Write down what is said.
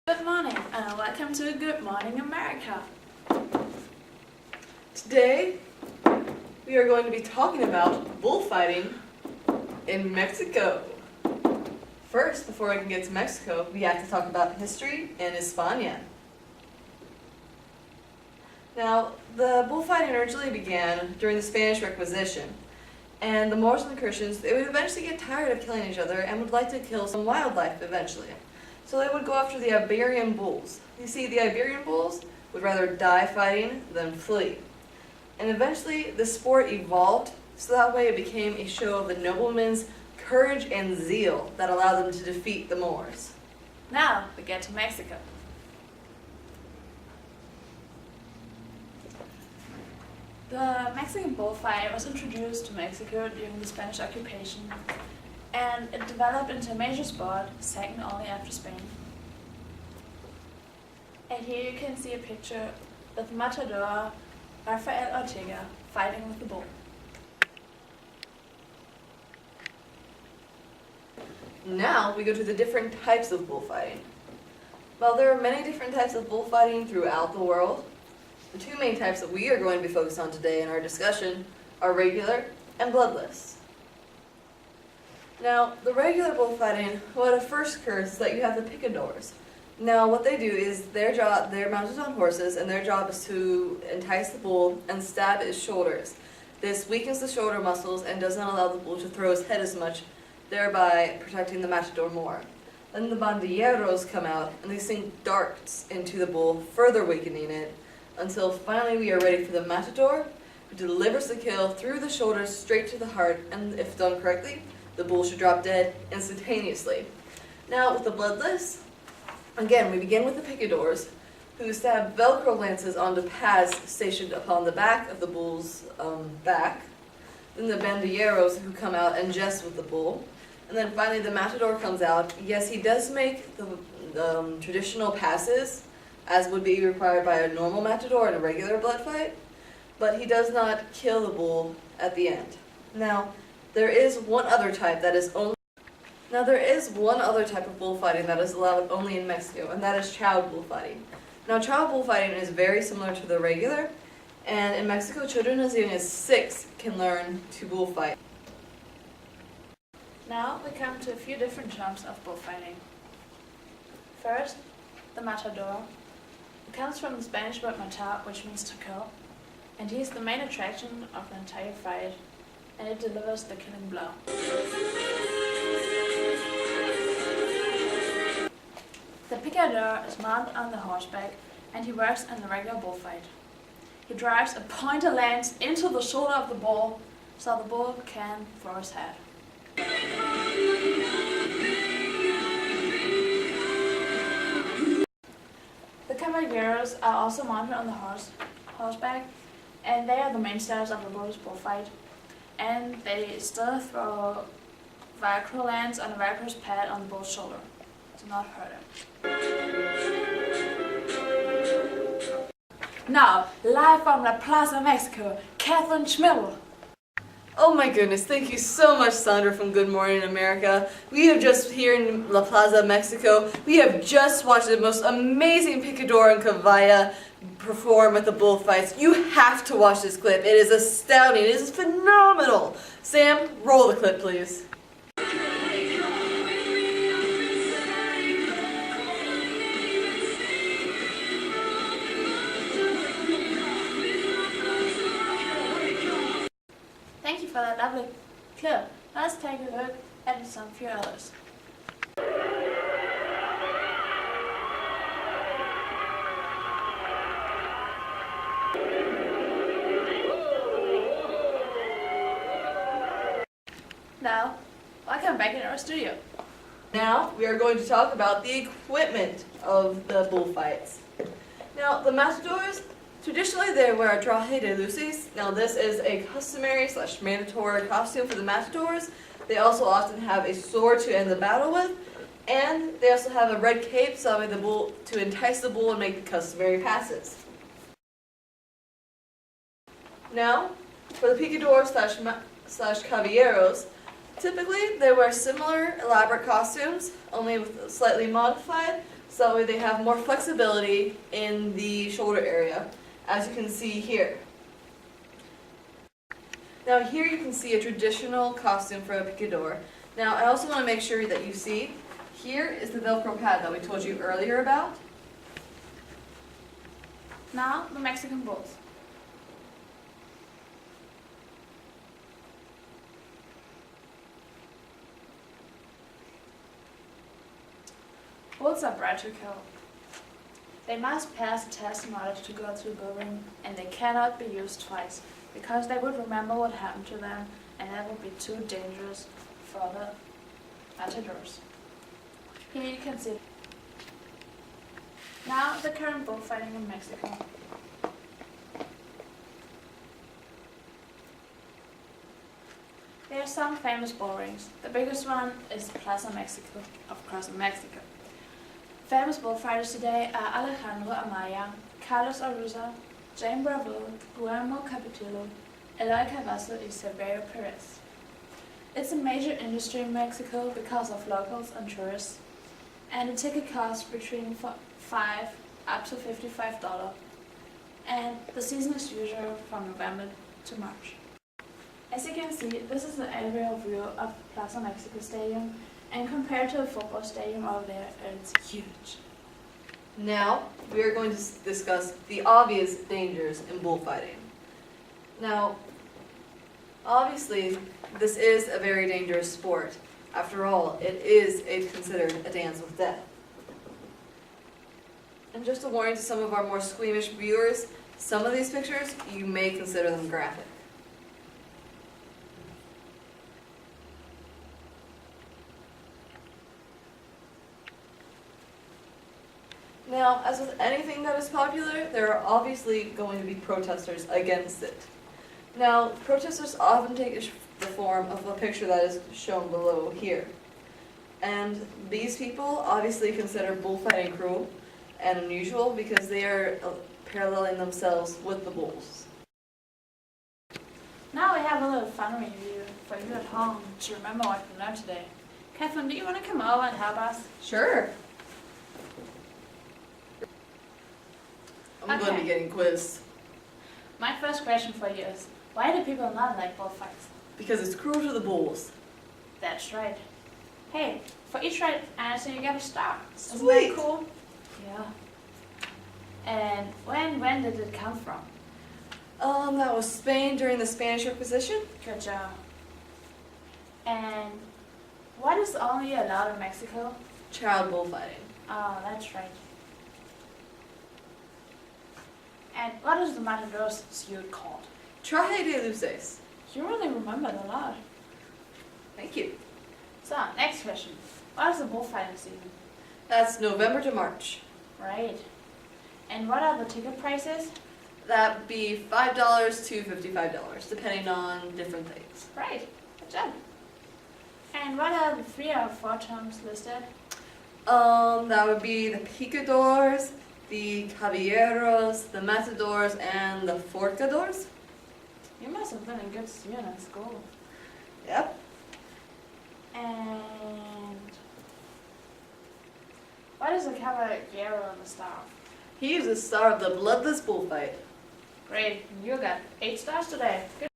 Good morning and welcome to Good Morning America. Today we are going to be talking about bullfighting in Mexico. First, before I can get to Mexico, we have to talk about history in España. Now, the bullfighting originally began during the Spanish Requisition, and the Moors and the Christians, they would eventually get tired of killing each other and would like to kill some wildlife eventually. So they would go after the Iberian bulls. You see, the Iberian bulls would rather die fighting than flee. And eventually, the sport evolved, so that way it became a show of the noblemen's courage and zeal that allowed them to defeat the Moors. Now we get to Mexico. The Mexican bullfight was introduced to Mexico during the Spanish occupation, and it developed into a major sport, second only after Spain. And here you can see a picture of Matador Rafael Ortega fighting with the bull. Now we go to the different types of bullfighting. While there are many different types of bullfighting throughout the world, the two main types that we are going to be focused on today in our discussion are regular and bloodless. Now, the regular bullfighting, what at first occurs is that you have the picadors. Now, what they do is they're mounted on horses, and their job is to entice the bull and stab its shoulders. This weakens the shoulder muscles and does not allow the bull to throw his head as much, thereby protecting the matador more. Then the bandilleros come out, and they sink darts into the bull, further weakening it, until finally we are ready for the matador, who delivers the kill through the shoulders straight to the heart, and if done correctly, the bull should drop dead instantaneously. Now, with the bloodless, again, we begin with the picadors, who stab Velcro lances onto pads stationed upon the back of the bull's back. Then the bandilleros, who come out and jest with the bull. And then finally the matador comes out. Yes, he does make the traditional passes, as would be required by a normal matador in a regular blood fight, but he does not kill the bull at the end. Now, there is one other type of bullfighting that is allowed only in Mexico, and that is child bullfighting. Now, child bullfighting is very similar to the regular, and in Mexico, children as young as 6 can learn to bullfight. Now we come to a few different terms of bullfighting. First, the matador. It comes from the Spanish word matar, which means to kill, and he is the main attraction of the entire fight, and it delivers the killing blow. The picador is mounted on the horseback, and he works in the regular bullfight. He drives a pointed lance into the shoulder of the bull, so the bull can throw his head. The caballeros are also mounted on the horseback, and they are the mainstays of the bullfight. And they still throw Velcro lance on a Velcro's pad on the bull's shoulder to not hurt him. Now, live from La Plaza, Mexico, Catherine Schmidl. Oh my goodness, thank you so much, Sandra from Good Morning America. We have just, here in La Plaza, Mexico, we have just watched the most amazing picador and cavalla perform at the bullfights. You have to watch this clip. It is astounding. It is phenomenal. Sam, roll the clip, please. Thank you for that lovely clip. Let's take a look at some few others. Now, welcome back in our studio. Now, we are going to talk about the equipment of the bullfights. Now, the matadors, traditionally they wear a traje de luces. Now, this is a customary / mandatory costume for the matadors. They also often have a sword to end the battle with, and they also have a red cape to entice the bull and make the customary passes. Now, for the picadors / caballeros, typically they wear similar elaborate costumes, only with slightly modified, So that way they have more flexibility in the shoulder area, as you can see here. Now here you can see a traditional costume for a picador. Now I also want to make sure that you see, here is the Velcro pad that we told you earlier about. Now the Mexican bulls. Bulls are bred to kill. They must pass a test in order to go to the bullring, and they cannot be used twice, because they would remember what happened to them, and that would be too dangerous for the matadors. Here you can see. Now the current bullfighting in Mexico. There are some famous bull rings. The biggest one is Plaza Mexico, of course, in Mexico. Famous bullfighters today are Alejandro Amaya, Carlos Aruza, Jane Bravo, Guillermo Capitello, Eloy Cavazo, and Severo Perez. It's a major industry in Mexico because of locals and tourists, and the ticket costs between $5 up to $55, and the season is usually from November to March. As you can see, this is an aerial view of Plaza Mexico Stadium, and compared to the football stadium over there, it's huge. Now we are going to discuss the obvious dangers in bullfighting. Now, obviously, this is a very dangerous sport. After all, it is considered a dance with death. And just a warning to some of our more squeamish viewers, some of these pictures, you may consider them graphic. Now, as with anything that is popular, there are obviously going to be protesters against it. Now, protesters often take the form of a picture that is shown below here. And these people obviously consider bullfighting cruel and unusual because they are paralleling themselves with the bulls. Now we have a little fun review for you at home to remember what we learned today. Catherine, do you want to come over and help us? Sure. I'm going to be getting quizzed. My first question for you is, why do people not like bullfights? Because it's cruel to the bulls. That's right. Hey, for each right answer you get a star. Isn't Sweet. that cool? Yeah. And when did it come from? That was Spain during the Spanish Inquisition. Good job. And what is only allowed in Mexico? Child bullfighting. Oh, that's right. And what is the matador's suit called? Traje de luces. You really remembered a lot. Thank you. So, next question. What is the bullfighting season? That's November to March. Right. And what are the ticket prices? That'd be $5 to $55, depending on different things. Right. Good job. And what are the 3 or 4 terms listed? That would be the picadors, the caballeros, the matadors, and the forcadors. You must have been a good student at school. Yep. And what is a caballero on the staff? He is the star of the bloodless bullfight. Great. You got 8 stars today. Good.